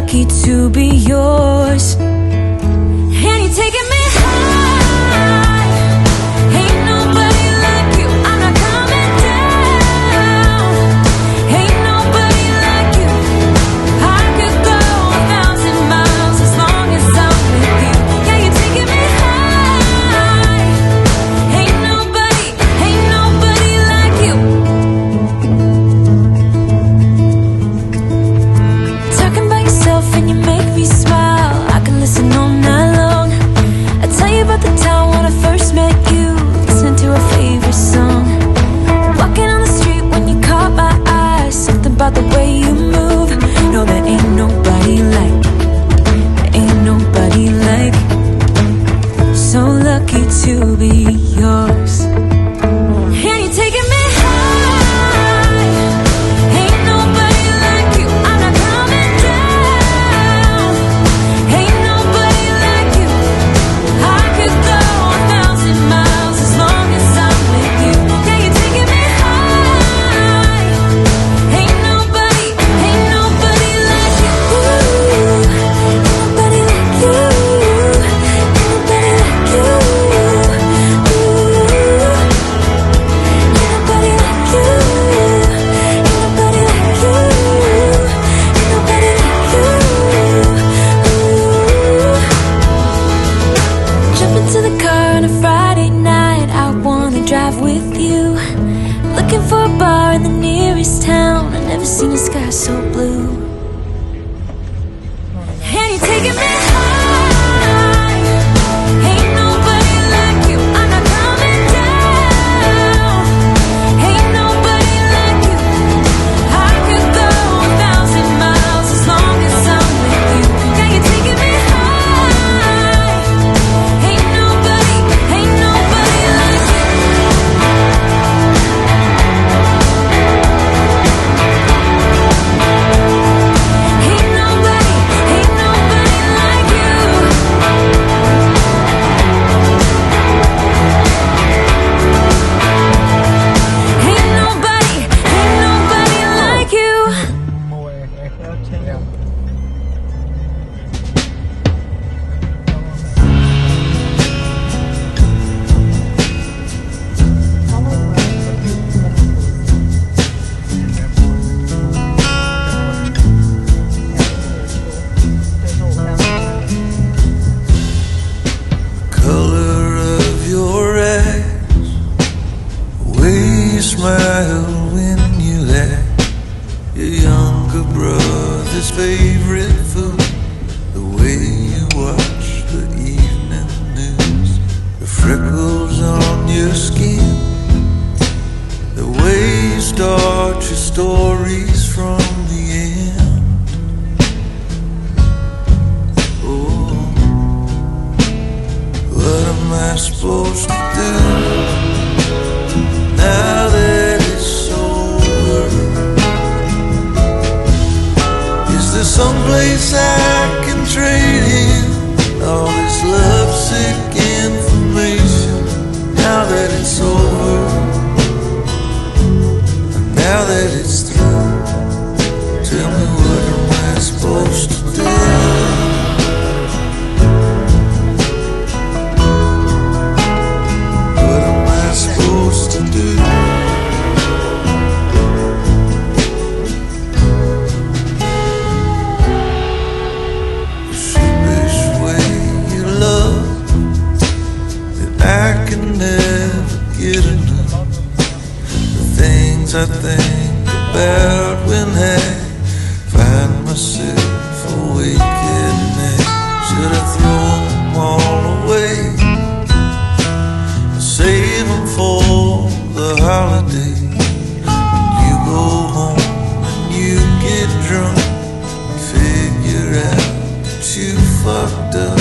lucky to be yours. And you're taking me high. Ain't nobody like you. I'm not coming down. Ain't nobody like you. I could go 1,000 miles as long as I'm with you. Yeah, you're taking me high. Ain't nobody like you. Talking about yourself and you make me smile. I can listen all night long. I tell you about the time when I first met you, listening to a favorite song. Walking on the street when you caught my eye. Something about the way you move. No, there ain't nobody like. There ain't nobody like. So lucky to be yours. And you're taking me high. Ain't nobody like you. I'm not coming down. Ain't nobody like you. I could go 1,000 miles as long as I'm with you. Yeah, you're taking me high. Ain't nobody like you. Ain't nobody like you. Ain't nobody like you. Ain't nobody like you. Ain't nobody like you. Ain't nobody like you. Jump into the car on a Friday night. I wanna drive with you. Looking for a bar in the nearest town. I've never seen a sky so blue. And you're taking me high. Ain't nobody like you. I'm not coming down. Ain't nobody like you. I could go 1,000 miles as long as I'm with you. Yeah, you're taking me high. Ain't nobody like you. Ain't nobody like you. Ain't nobody like you. Color of your eyes, the way you smile when you laugh, your younger brother's favorite food, the way you watch the evening news, the freckles on your skin, the way you start your stories from the end. Oh, what am I supposed to do now that it's over? Is there someplace I can trade in all this lovesick information now that it's over? And now that it's through, tell me, what am I supposed to do? What am I supposed to do? The sheepish way you love that I can never get enough. The things I think about when I find myself awake at night. Should I throw them all away? Save them for the holiday. You go home and you get drunk, figure out that you fucked up.